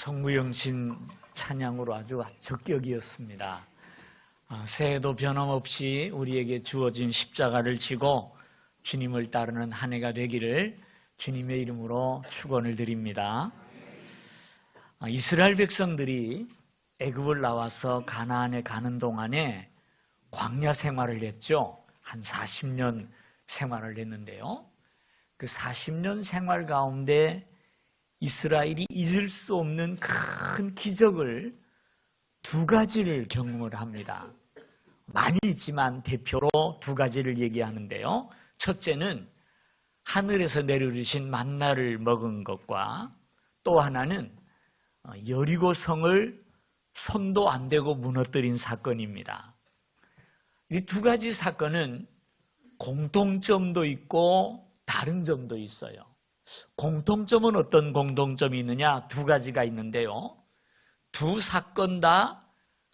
성구영신 찬양으로 아주 적격이었습니다. 새해도 변함없이 우리에게 주어진 십자가를 지고 주님을 따르는 한 해가 되기를 주님의 이름으로 축원을 드립니다. 이스라엘 백성들이 애굽을 나와서 가나안에 가는 동안에 광야 생활을 했죠. 한 40년 생활을 했는데요. 그 40년 생활 가운데 이스라엘이 잊을 수 없는 큰 기적을 두 가지를 경험을 합니다. 많이 있지만 대표로 두 가지를 얘기하는데요. 첫째는 하늘에서 내려주신 만나를 먹은 것과 또 하나는 여리고 성을 손도 안 대고 무너뜨린 사건입니다. 이 두 가지 사건은 공통점도 있고 다른 점도 있어요. 공통점은 어떤 공통점이 있느냐? 두 가지가 있는데요. 두 사건 다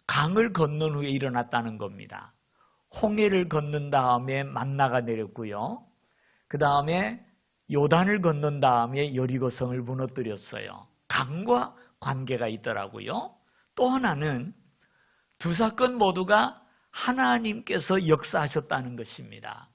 강을 건넌 후에 일어났다는 겁니다. 홍해를 건넌 다음에 만나가 내렸고요. 그 다음에 요단을 건넌 다음에 여리고성을 무너뜨렸어요. 강과 관계가 있더라고요. 또 하나는 두 사건 모두가 하나님께서 역사하셨다는 것입니다.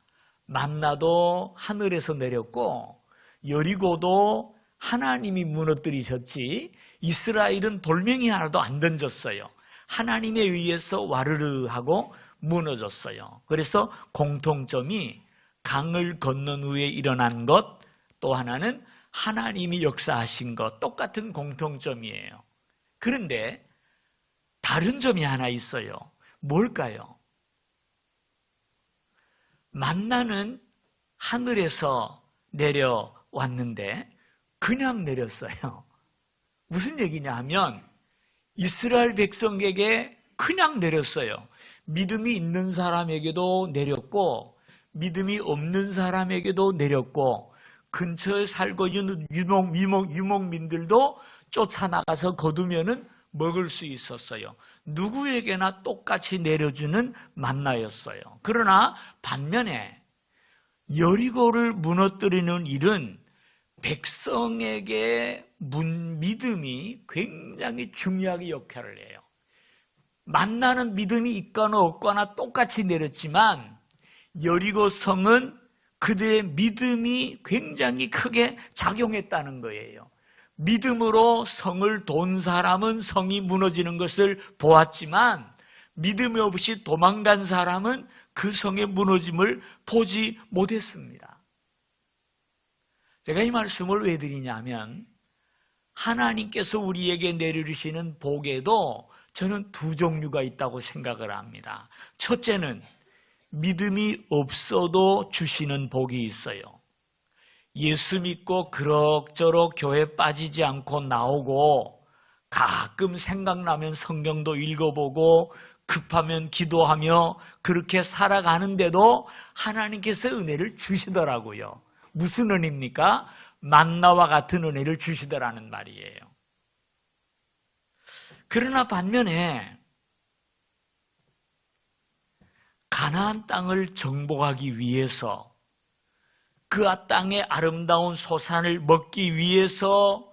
만나도 하늘에서 내렸고 여리고도 하나님이 무너뜨리셨지 이스라엘은 돌멩이 하나도 안 던졌어요. 하나님에 의해서 와르르 하고 무너졌어요. 그래서 공통점이 강을 건넌 후에 일어난 것, 또 하나는 하나님이 역사하신 것, 똑같은 공통점이에요. 그런데 다른 점이 하나 있어요. 뭘까요? 만나는 하늘에서 내려왔는데 그냥 내렸어요. 무슨 얘기냐 하면 이스라엘 백성에게 그냥 내렸어요. 믿음이 있는 사람에게도 내렸고 믿음이 없는 사람에게도 내렸고 근처에 살고 있는 유목민들도 쫓아나가서 거두면은 먹을 수 있었어요. 누구에게나 똑같이 내려주는 만나였어요. 그러나 반면에 여리고를 무너뜨리는 일은 백성에게 믿음이 굉장히 중요하게 역할을 해요. 만나는 믿음이 있거나 없거나 똑같이 내렸지만 여리고 성은 그들의 믿음이 굉장히 크게 작용했다는 거예요. 믿음으로 성을 돈 사람은 성이 무너지는 것을 보았지만 믿음이 없이 도망간 사람은 그 성의 무너짐을 보지 못했습니다. 제가 이 말씀을 왜 드리냐면 하나님께서 우리에게 내려주시는 복에도 저는 두 종류가 있다고 생각을 합니다. 첫째는 믿음이 없어도 주시는 복이 있어요. 예수 믿고 그럭저럭 교회 빠지지 않고 나오고 가끔 생각나면 성경도 읽어보고 급하면 기도하며 그렇게 살아가는데도 하나님께서 은혜를 주시더라고요. 무슨 은혜입니까? 만나와 같은 은혜를 주시더라는 말이에요. 그러나 반면에 가나안 땅을 정복하기 위해서 그 땅의 아름다운 소산을 먹기 위해서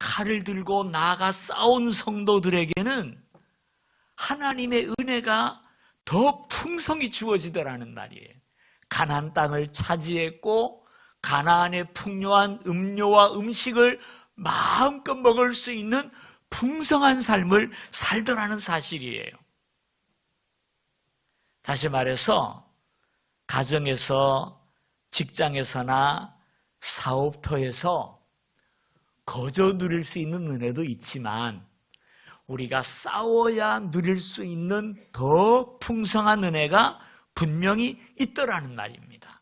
칼을 들고 나아가 싸운 성도들에게는 하나님의 은혜가 더 풍성히 주어지더라는 말이에요. 가나안 땅을 차지했고 가나안의 풍요한 음료와 음식을 마음껏 먹을 수 있는 풍성한 삶을 살더라는 사실이에요. 다시 말해서 가정에서 직장에서나 사업터에서 거저 누릴 수 있는 은혜도 있지만 우리가 싸워야 누릴 수 있는 더 풍성한 은혜가 분명히 있더라는 말입니다.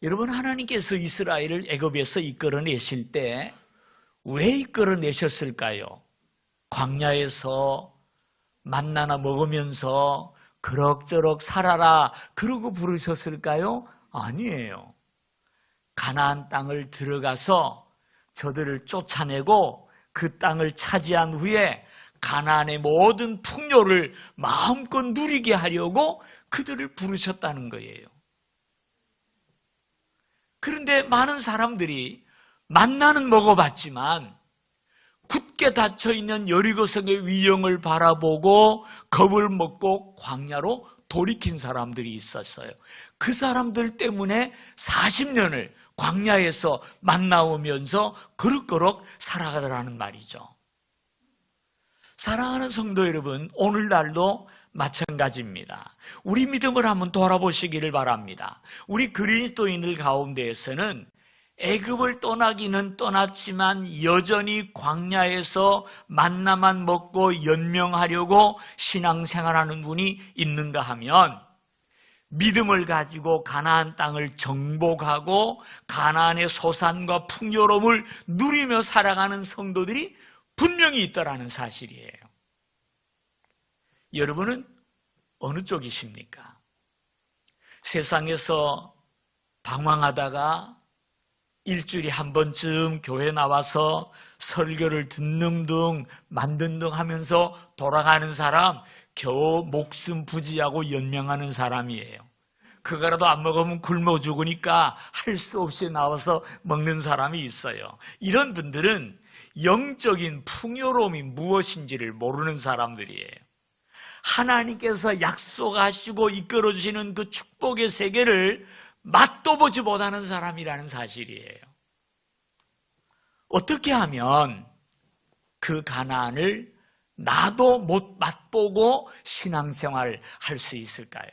여러분, 하나님께서 이스라엘을 애굽에서 이끌어내실 때 왜 이끌어내셨을까요? 광야에서 만나나 먹으면서 그럭저럭 살아라 그러고 부르셨을까요? 아니에요. 가나안 땅을 들어가서 저들을 쫓아내고 그 땅을 차지한 후에 가나안의 모든 풍요를 마음껏 누리게 하려고 그들을 부르셨다는 거예요. 그런데 많은 사람들이 만나는 먹어봤지만 굳게 닫혀있는 여리고성의 위경을 바라보고 겁을 먹고 광야로 돌이킨 사람들이 있었어요. 그 사람들 때문에 40년을 광야에서 만나오면서 그럭그럭 살아가더라는 말이죠. 사랑하는 성도 여러분, 오늘날도 마찬가지입니다. 우리 믿음을 한번 돌아보시기를 바랍니다. 우리 그리스도인들 가운데에서는 애굽을 떠나기는 떠났지만 여전히 광야에서 만나만 먹고 연명하려고 신앙생활하는 분이 있는가 하면, 믿음을 가지고 가나안 땅을 정복하고 가나안의 소산과 풍요로움을 누리며 살아가는 성도들이 분명히 있다라는 사실이에요. 여러분은 어느 쪽이십니까? 세상에서 방황하다가 일주일에 한 번쯤 교회 나와서 설교를 듣는 등 만든 등 하면서 돌아가는 사람, 겨우 목숨 부지하고 연명하는 사람이에요. 그거라도 안 먹으면 굶어 죽으니까 할 수 없이 나와서 먹는 사람이 있어요. 이런 분들은 영적인 풍요로움이 무엇인지를 모르는 사람들이에요. 하나님께서 약속하시고 이끌어주시는 그 축복의 세계를 맛도 보지 못하는 사람이라는 사실이에요. 어떻게 하면 그 가나안을 나도 못 맛보고 신앙생활을 할 수 있을까요?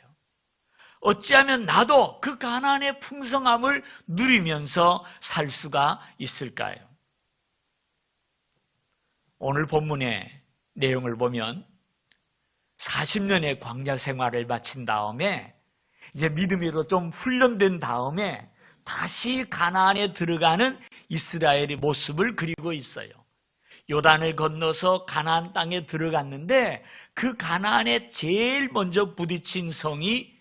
어찌하면 나도 그 가나안의 풍성함을 누리면서 살 수가 있을까요? 오늘 본문의 내용을 보면 40년의 광야 생활을 마친 다음에 이제 믿음으로 좀 훈련된 다음에 다시 가나안에 들어가는 이스라엘의 모습을 그리고 있어요. 요단을 건너서 가나안 땅에 들어갔는데 그 가나안에 제일 먼저 부딪힌 성이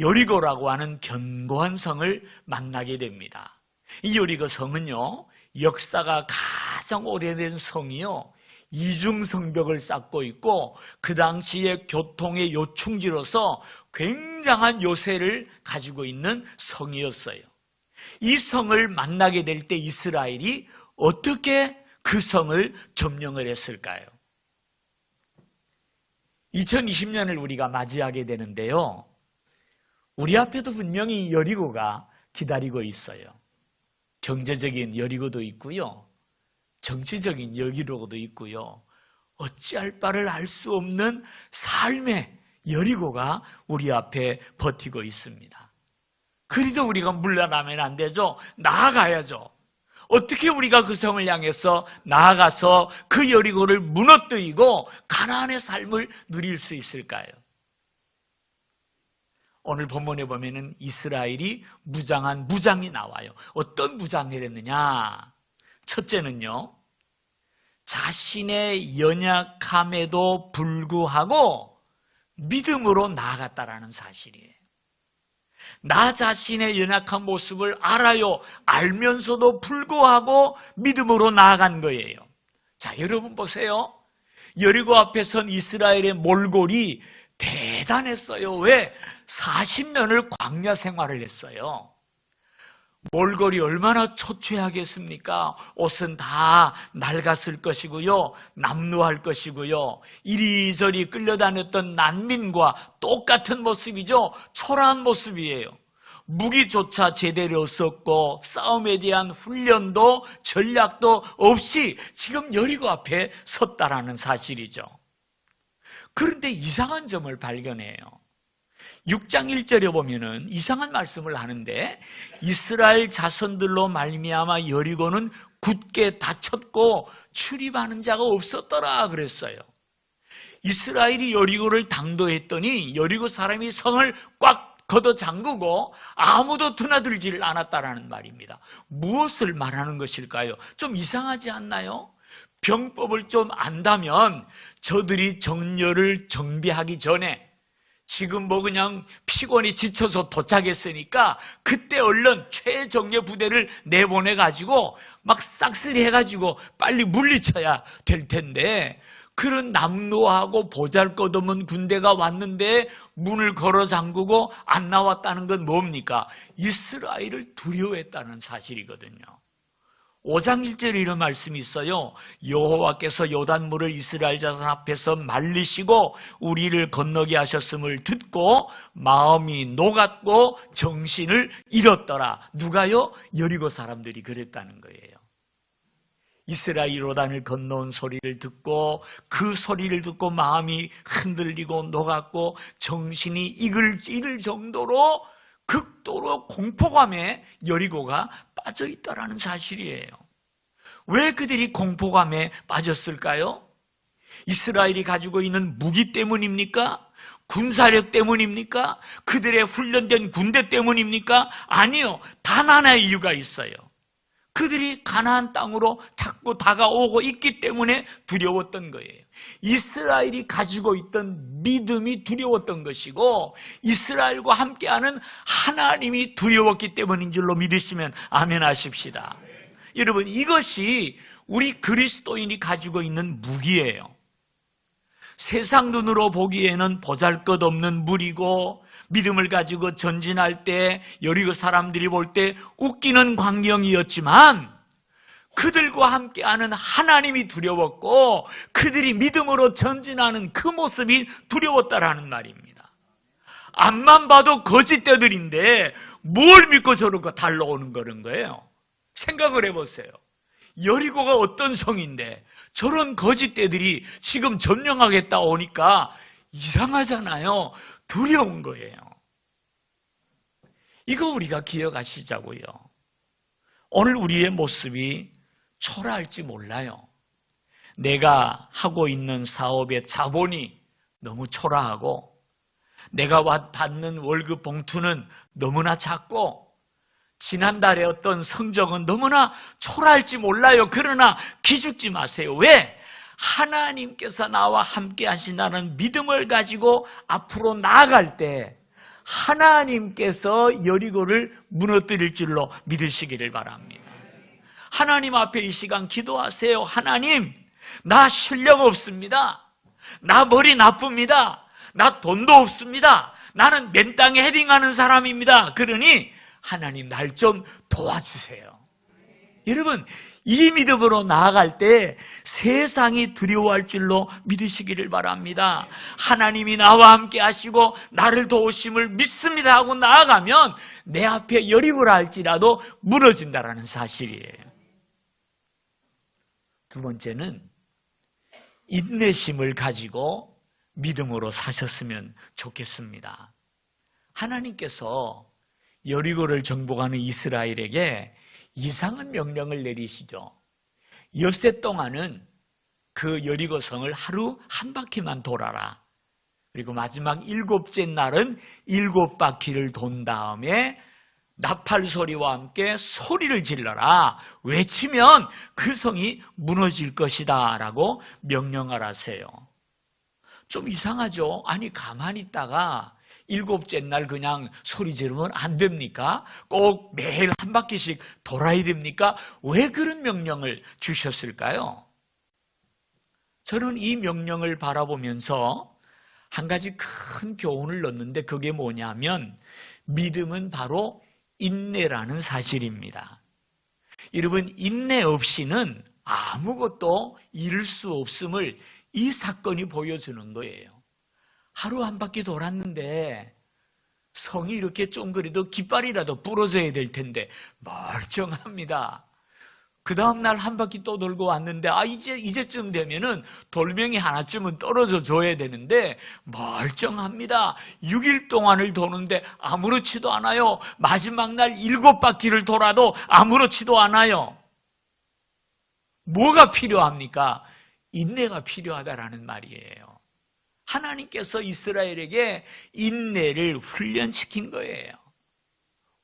여리고라고 하는 견고한 성을 만나게 됩니다. 이 여리고 성은요, 역사가 가장 오래된 성이요, 이중성벽을 쌓고 있고 그 당시에 교통의 요충지로서 굉장한 요새를 가지고 있는 성이었어요. 이 성을 만나게 될 때 이스라엘이 어떻게 그 성을 점령을 했을까요? 2020년을 우리가 맞이하게 되는데요, 우리 앞에도 분명히 여리고가 기다리고 있어요. 경제적인 여리고도 있고요, 정치적인 여리고도 있고요, 어찌할 바를 알 수 없는 삶의 여리고가 우리 앞에 버티고 있습니다. 그래도 우리가 물러나면 안 되죠. 나아가야죠. 어떻게 우리가 그 성을 향해서 나아가서 그 여리고를 무너뜨리고 가나안의 삶을 누릴 수 있을까요? 오늘 본문에 보면은 이스라엘이 무장한 무장이 나와요. 어떤 무장을 했느냐? 첫째는요, 자신의 연약함에도 불구하고 믿음으로 나아갔다라는 사실이에요. 나 자신의 연약한 모습을 알아요. 알면서도 불구하고 믿음으로 나아간 거예요. 자, 여러분 보세요. 여리고 앞에 선 이스라엘의 몰골이 대단했어요. 왜? 40년을 광야 생활을 했어요. 몰골이 얼마나 초췌하겠습니까? 옷은 다 낡았을 것이고요, 남루할 것이고요, 이리저리 끌려다녔던 난민과 똑같은 모습이죠. 초라한 모습이에요. 무기조차 제대로 없었고 싸움에 대한 훈련도 전략도 없이 지금 여리고 앞에 섰다라는 사실이죠. 그런데 이상한 점을 발견해요. 6장 1절에 보면은 이상한 말씀을 하는데, 이스라엘 자손들로 말미암아 여리고는 굳게 닫혔고 출입하는 자가 없었더라 그랬어요. 이스라엘이 여리고를 당도했더니 여리고 사람이 성을 꽉 걷어 잠그고 아무도 드나들지를 않았다라는 말입니다. 무엇을 말하는 것일까요? 좀 이상하지 않나요? 병법을 좀 안다면 저들이 정렬을 정비하기 전에, 지금 뭐 그냥 피곤이 지쳐서 도착했으니까 그때 얼른 최정예 부대를 내보내가지고 막 싹쓸이 해가지고 빨리 물리쳐야 될 텐데, 그런 남루하고 보잘것없는 군대가 왔는데 문을 걸어 잠그고 안 나왔다는 건 뭡니까? 이스라엘을 두려워했다는 사실이거든요. 5장 1절에 이런 말씀이 있어요. 여호와께서 요단물을 이스라엘 자손 앞에서 말리시고 우리를 건너게 하셨음을 듣고 마음이 녹았고 정신을 잃었더라. 누가요? 여리고 사람들이 그랬다는 거예요. 이스라엘 요단을 건너온 소리를 듣고 그 소리를 듣고 마음이 흔들리고 녹았고 정신이 잃을 정도로 극도로 공포감에 여리고가 빠져 있다라는 사실이에요. 왜 그들이 공포감에 빠졌을까요? 이스라엘이 가지고 있는 무기 때문입니까? 군사력 때문입니까? 그들의 훈련된 군대 때문입니까? 아니요. 단 하나의 이유가 있어요. 그들이 가나안 땅으로 자꾸 다가오고 있기 때문에 두려웠던 거예요. 이스라엘이 가지고 있던 믿음이 두려웠던 것이고 이스라엘과 함께하는 하나님이 두려웠기 때문인 줄로 믿으시면 아멘 하십시다. 여러분, 이것이 우리 그리스도인이 가지고 있는 무기예요. 세상 눈으로 보기에는 보잘것없는 무리고 믿음을 가지고 전진할 때 여리고 사람들이 볼 때 웃기는 광경이었지만 그들과 함께하는 하나님이 두려웠고 그들이 믿음으로 전진하는 그 모습이 두려웠다라는 말입니다. 앞만 봐도 거짓대들인데 뭘 믿고 저렇게 달려오는 그런 거예요. 생각을 해보세요. 여리고가 어떤 성인데 저런 거짓대들이 지금 점령하겠다 오니까 이상하잖아요. 두려운 거예요. 이거 우리가 기억하시자고요. 오늘 우리의 모습이 초라할지 몰라요. 내가 하고 있는 사업의 자본이 너무 초라하고 내가 받는 월급 봉투는 너무나 작고 지난달에 어떤 성적은 너무나 초라할지 몰라요. 그러나 기죽지 마세요. 왜? 하나님께서 나와 함께 하신다는 믿음을 가지고 앞으로 나아갈 때 하나님께서 여리고를 무너뜨릴 줄로 믿으시기를 바랍니다. 하나님 앞에 이 시간 기도하세요. 하나님, 나 실력 없습니다. 나 머리 나쁩니다. 나 돈도 없습니다. 나는 맨 땅에 헤딩하는 사람입니다. 그러니 하나님 날 좀 도와주세요. 여러분, 이 믿음으로 나아갈 때 세상이 두려워할 줄로 믿으시기를 바랍니다. 하나님이 나와 함께 하시고 나를 도우심을 믿습니다 하고 나아가면 내 앞에 여리고라 할지라도 무너진다라는 사실이에요. 두 번째는 인내심을 가지고 믿음으로 사셨으면 좋겠습니다. 하나님께서 여리고를 정복하는 이스라엘에게 이상한 명령을 내리시죠. 엿새 동안은 그 여리고성을 하루 한 바퀴만 돌아라. 그리고 마지막 7째 날은 7바퀴를 돈 다음에 나팔 소리와 함께 소리를 질러라. 외치면 그 성이 무너질 것이다 라고 명령하라세요. 좀 이상하죠? 아니, 가만히 있다가 7째 날 그냥 소리 지르면 안 됩니까? 꼭 매일 한 바퀴씩 돌아야 됩니까? 왜 그런 명령을 주셨을까요? 저는 이 명령을 바라보면서 한 가지 큰 교훈을 넣는데 그게 뭐냐면 믿음은 바로 인내라는 사실입니다. 여러분, 인내 없이는 아무것도 이룰 수 없음을 이 사건이 보여주는 거예요. 하루 한 바퀴 돌았는데 성이 이렇게 좀 그래도 깃발이라도 부러져야 될 텐데 멀쩡합니다. 그 다음날 한 바퀴 또 돌고 왔는데 이제쯤 되면은 돌멩이 하나쯤은 떨어져 줘야 되는데 멀쩡합니다. 6일 동안을 도는데 아무렇지도 않아요. 마지막 날 7바퀴를 돌아도 아무렇지도 않아요. 뭐가 필요합니까? 인내가 필요하다라는 말이에요. 하나님께서 이스라엘에게 인내를 훈련시킨 거예요.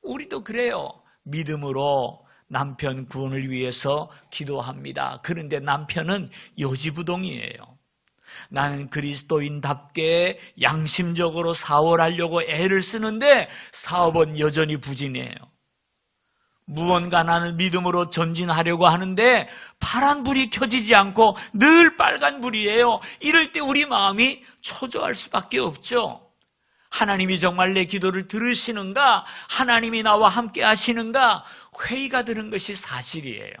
우리도 그래요. 믿음으로 남편 구원을 위해서 기도합니다. 그런데 남편은 요지부동이에요. 나는 그리스도인답게 양심적으로 사업하려고 애를 쓰는데 사업은 여전히 부진해요. 무언가 나는 믿음으로 전진하려고 하는데 파란 불이 켜지지 않고 늘 빨간 불이에요. 이럴 때 우리 마음이 초조할 수밖에 없죠. 하나님이 정말 내 기도를 들으시는가? 하나님이 나와 함께 하시는가? 회의가 드는 것이 사실이에요.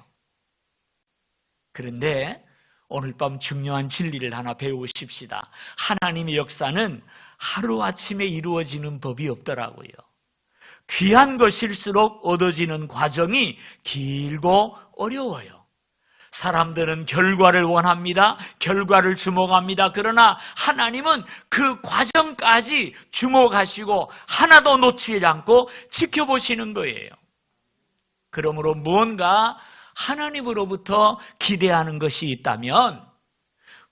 그런데 오늘 밤 중요한 진리를 하나 배우십시다. 하나님의 역사는 하루아침에 이루어지는 법이 없더라고요. 귀한 것일수록 얻어지는 과정이 길고 어려워요. 사람들은 결과를 원합니다. 결과를 주목합니다. 그러나 하나님은 그 과정까지 주목하시고 하나도 놓치지 않고 지켜보시는 거예요. 그러므로 무언가 하나님으로부터 기대하는 것이 있다면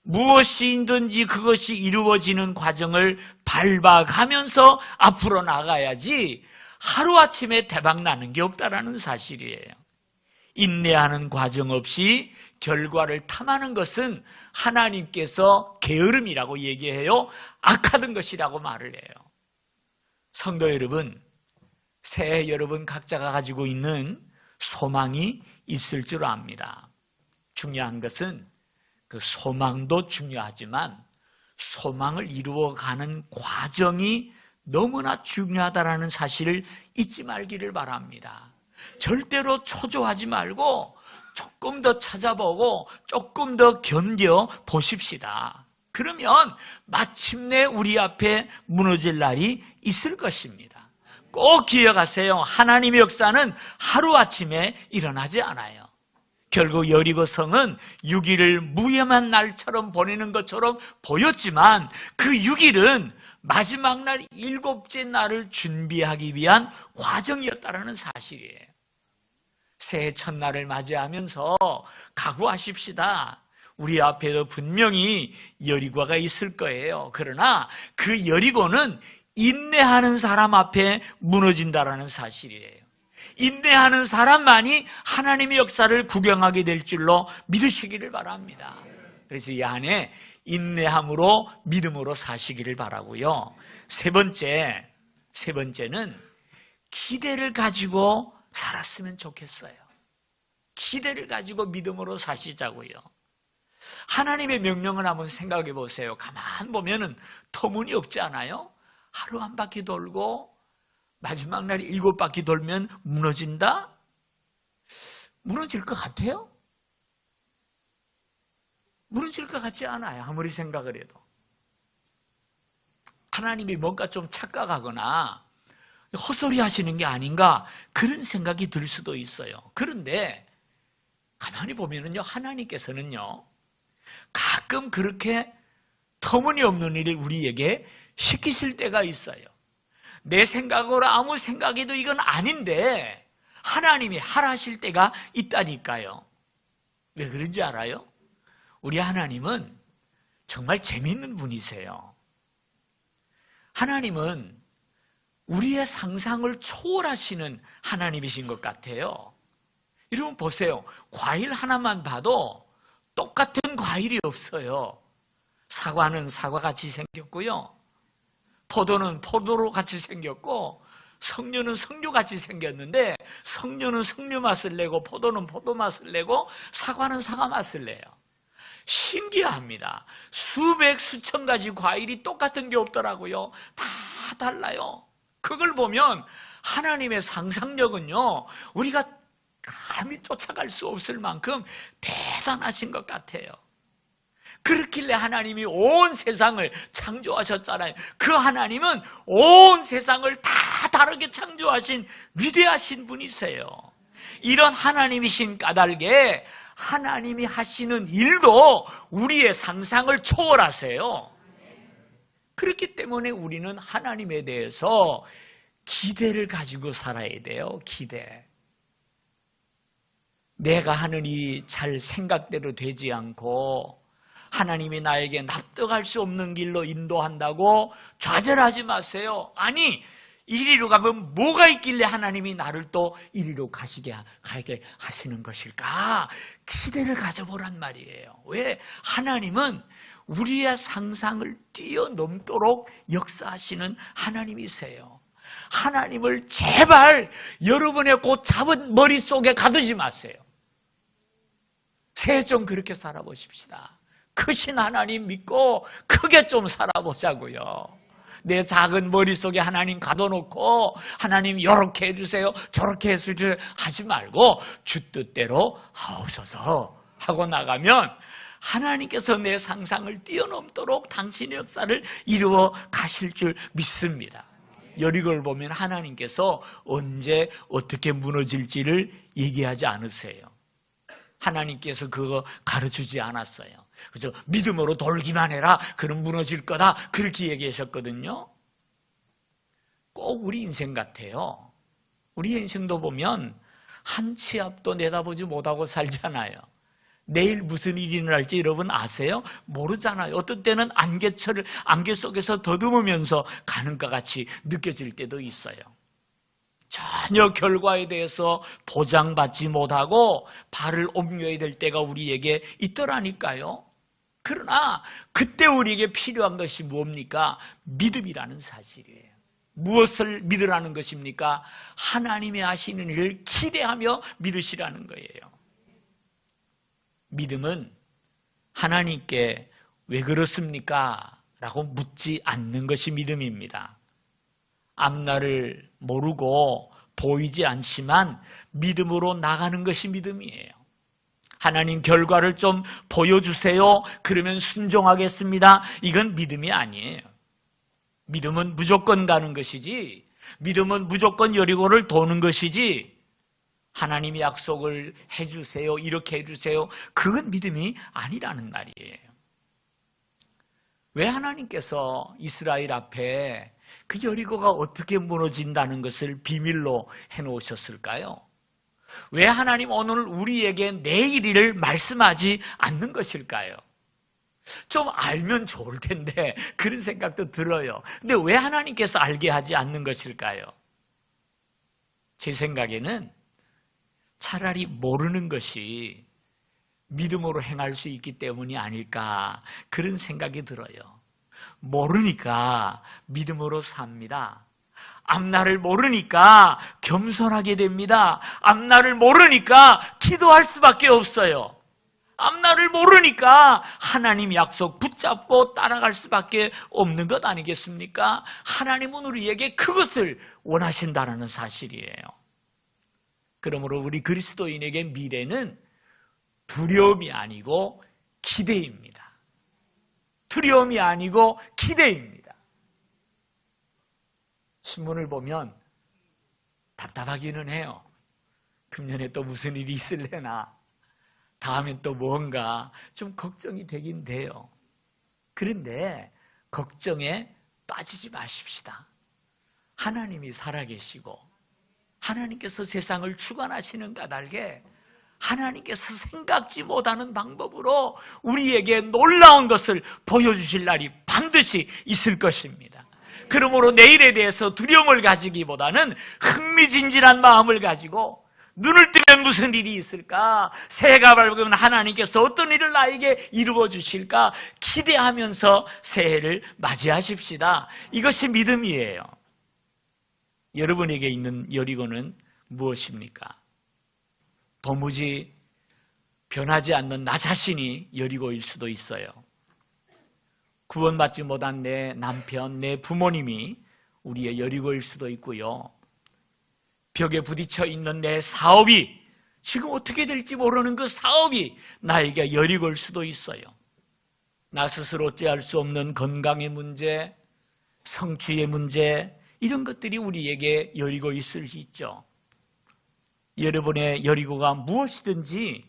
무엇이든지 그것이 이루어지는 과정을 밟아가면서 앞으로 나가야지 하루아침에 대박 나는 게 없다라는 사실이에요. 인내하는 과정 없이 결과를 탐하는 것은 하나님께서 게으름이라고 얘기해요. 악하던 것이라고 말을 해요. 성도 여러분, 새해 여러분 각자가 가지고 있는 소망이 있을 줄 압니다. 중요한 것은 그 소망도 중요하지만 소망을 이루어가는 과정이 너무나 중요하다는 사실을 잊지 말기를 바랍니다. 절대로 초조하지 말고 조금 더 찾아보고 조금 더 견뎌 보십시다. 그러면 마침내 우리 앞에 무너질 날이 있을 것입니다. 꼭 기억하세요. 하나님의 역사는 하루아침에 일어나지 않아요. 결국 여리고성은 6일을 무혐한 날처럼 보내는 것처럼 보였지만 그 6일은 마지막 날 7째 날을 준비하기 위한 과정이었다는 사실이에요. 새해 첫날을 맞이하면서 각오하십시다. 우리 앞에도 분명히 여리고가 있을 거예요. 그러나 그 여리고는 인내하는 사람 앞에 무너진다라는 사실이에요. 인내하는 사람만이 하나님의 역사를 구경하게 될 줄로 믿으시기를 바랍니다. 그래서 이 안에 인내함으로 믿음으로 사시기를 바라고요. 세 번째는 기대를 가지고 살았으면 좋겠어요. 기대를 가지고 믿음으로 사시자고요. 하나님의 명령을 한번 생각해 보세요. 가만 보면은 터무니없지 않아요? 하루 한 바퀴 돌고 마지막 날 7바퀴 돌면 무너진다? 무너질 것 같아요? 무너질 것 같지 않아요. 아무리 생각을 해도. 하나님이 뭔가 좀 착각하거나 헛소리 하시는 게 아닌가 그런 생각이 들 수도 있어요. 그런데 가만히 보면은요, 하나님께서는요 가끔 그렇게 터무니없는 일을 우리에게 시키실 때가 있어요. 내 생각으로 아무 생각해도 이건 아닌데 하나님이 하라실 때가 있다니까요. 왜 그런지 알아요? 우리 하나님은 정말 재미있는 분이세요. 하나님은 우리의 상상을 초월하시는 하나님이신 것 같아요. 여러분 보세요. 과일 하나만 봐도 똑같은 과일이 없어요. 사과는 사과같이 생겼고요. 포도는 포도로 같이 생겼고 석류는 석류같이 생겼는데 석류는 석류 맛을 내고 포도는 포도 맛을 내고 사과는 사과 맛을 내요. 신기합니다. 수백 수천 가지 과일이 똑같은 게 없더라고요. 다 달라요. 그걸 보면 하나님의 상상력은요 우리가 감히 쫓아갈 수 없을 만큼 대단하신 것 같아요. 그렇길래 하나님이 온 세상을 창조하셨잖아요. 그 하나님은 온 세상을 다 다르게 창조하신 위대하신 분이세요. 이런 하나님이신 까닭에 하나님이 하시는 일도 우리의 상상을 초월하세요. 그렇기 때문에 우리는 하나님에 대해서 기대를 가지고 살아야 돼요. 기대. 내가 하는 일이 잘 생각대로 되지 않고 하나님이 나에게 납득할 수 없는 길로 인도한다고 좌절하지 마세요. 아니, 이리로 가면 뭐가 있길래 하나님이 나를 또 이리로 가게 하시는 것일까? 기대를 가져보란 말이에요. 왜? 하나님은 우리의 상상을 뛰어넘도록 역사하시는 하나님이세요. 하나님을 제발 여러분의 곧 잡은 머릿속에 가두지 마세요. 새해 좀 그렇게 살아보십시다. 크신 하나님 믿고 크게 좀 살아보자고요. 내 작은 머릿속에 하나님 가둬놓고 하나님 이렇게 해주세요 저렇게 해주세요 하지 말고 주 뜻대로 하옵소서 하고 나가면 하나님께서 내 상상을 뛰어넘도록 당신의 역사를 이루어 가실 줄 믿습니다. 여리고를 보면 하나님께서 언제 어떻게 무너질지를 얘기하지 않으세요. 하나님께서 그거 가르치지 않았어요. 그래서 믿음으로 돌기만 해라, 그럼 무너질 거다, 그렇게 얘기하셨거든요. 꼭 우리 인생 같아요. 우리 인생도 보면 한 치 앞도 내다보지 못하고 살잖아요. 내일 무슨 일이 일어날지 여러분 아세요? 모르잖아요. 어떤 때는 안개 속에서 더듬으면서 가는 것 같이 느껴질 때도 있어요. 전혀 결과에 대해서 보장받지 못하고 발을 옮겨야 될 때가 우리에게 있더라니까요. 그러나 그때 우리에게 필요한 것이 뭡니까? 믿음이라는 사실이에요. 무엇을 믿으라는 것입니까? 하나님이 하시는 일을 기대하며 믿으시라는 거예요. 믿음은 하나님께 왜 그렇습니까? 라고 묻지 않는 것이 믿음입니다. 앞날을 모르고 보이지 않지만 믿음으로 나가는 것이 믿음이에요. 하나님 결과를 좀 보여주세요. 그러면 순종하겠습니다. 이건 믿음이 아니에요. 믿음은 무조건 가는 것이지, 믿음은 무조건 여리고를 도는 것이지, 하나님이 약속을 해주세요, 이렇게 해주세요, 그건 믿음이 아니라는 말이에요. 왜 하나님께서 이스라엘 앞에 그 여리고가 어떻게 무너진다는 것을 비밀로 해놓으셨을까요? 왜 하나님 오늘 우리에게 내일 일을 말씀하지 않는 것일까요? 좀 알면 좋을 텐데 그런 생각도 들어요. 근데 왜 하나님께서 알게 하지 않는 것일까요? 제 생각에는 차라리 모르는 것이 믿음으로 행할 수 있기 때문이 아닐까, 그런 생각이 들어요. 모르니까 믿음으로 삽니다. 앞날을 모르니까 겸손하게 됩니다. 앞날을 모르니까 기도할 수밖에 없어요. 앞날을 모르니까 하나님 약속 붙잡고 따라갈 수밖에 없는 것 아니겠습니까? 하나님은 우리에게 그것을 원하신다는 사실이에요. 그러므로 우리 그리스도인에게 미래는 두려움이 아니고 기대입니다. 두려움이 아니고 기대입니다. 신문을 보면 답답하기는 해요. 금년에 또 무슨 일이 있을래나, 다음엔 또 뭔가 좀 걱정이 되긴 돼요. 그런데 걱정에 빠지지 마십시다. 하나님이 살아계시고 하나님께서 세상을 주관하시는 까닭에 하나님께서 생각지 못하는 방법으로 우리에게 놀라운 것을 보여주실 날이 반드시 있을 것입니다. 그러므로 내일에 대해서 두려움을 가지기보다는 흥미진진한 마음을 가지고, 눈을 뜨면 무슨 일이 있을까? 새해가 밝으면 하나님께서 어떤 일을 나에게 이루어 주실까? 기대하면서 새해를 맞이하십시다. 이것이 믿음이에요. 여러분에게 있는 여리고는 무엇입니까? 도무지 변하지 않는 나 자신이 여리고일 수도 있어요. 구원받지 못한 내 남편, 내 부모님이 우리의 여리고일 수도 있고요. 벽에 부딪혀 있는 내 사업이, 지금 어떻게 될지 모르는 그 사업이 나에게 여리고일 수도 있어요. 나 스스로 어찌할 수 없는 건강의 문제, 성취의 문제, 이런 것들이 우리에게 여리고 있을 수 있죠. 여러분의 여리고가 무엇이든지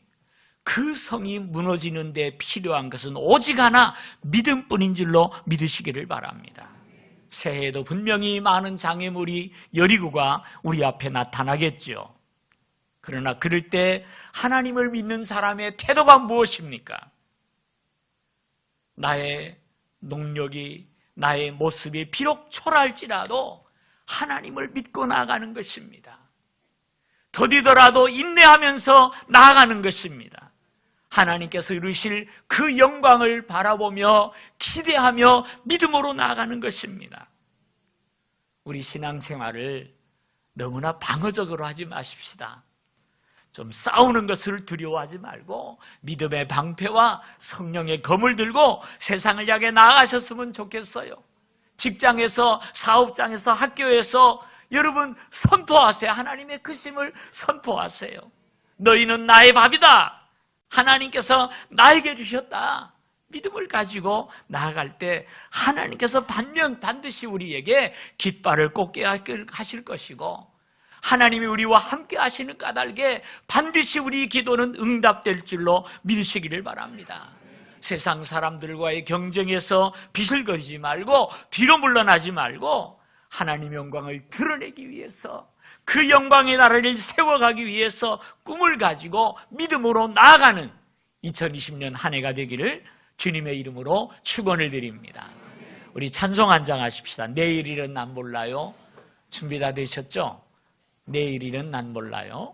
그 성이 무너지는 데 필요한 것은 오직 하나, 믿음뿐인 줄로 믿으시기를 바랍니다. 새해에도 분명히 많은 장애물이, 여리고가 우리 앞에 나타나겠죠. 그러나 그럴 때 하나님을 믿는 사람의 태도가 무엇입니까? 나의 능력이, 나의 모습이 비록 초라할지라도 하나님을 믿고 나아가는 것입니다. 더디더라도 인내하면서 나아가는 것입니다. 하나님께서 이루실 그 영광을 바라보며 기대하며 믿음으로 나아가는 것입니다. 우리 신앙생활을 너무나 방어적으로 하지 마십시다. 좀 싸우는 것을 두려워하지 말고 믿음의 방패와 성령의 검을 들고 세상을 향해 나아가셨으면 좋겠어요. 직장에서, 사업장에서, 학교에서 여러분 선포하세요. 하나님의 크심을 선포하세요. 너희는 나의 밥이다. 하나님께서 나에게 주셨다. 믿음을 가지고 나아갈 때 하나님께서 반드시 우리에게 깃발을 꽂게 하실 것이고, 하나님이 우리와 함께 하시는 까닭에 반드시 우리 기도는 응답될 줄로 믿으시기를 바랍니다. 세상 사람들과의 경쟁에서 비슬거리지 말고 뒤로 물러나지 말고 하나님의 영광을 드러내기 위해서, 그 영광의 나라를 세워가기 위해서 꿈을 가지고 믿음으로 나아가는 2020년 한 해가 되기를 주님의 이름으로 축원을 드립니다. 우리 찬송 한 장 하십시다. 내일 일은 난 몰라요. 준비 다 되셨죠? 내일 일은 난 몰라요.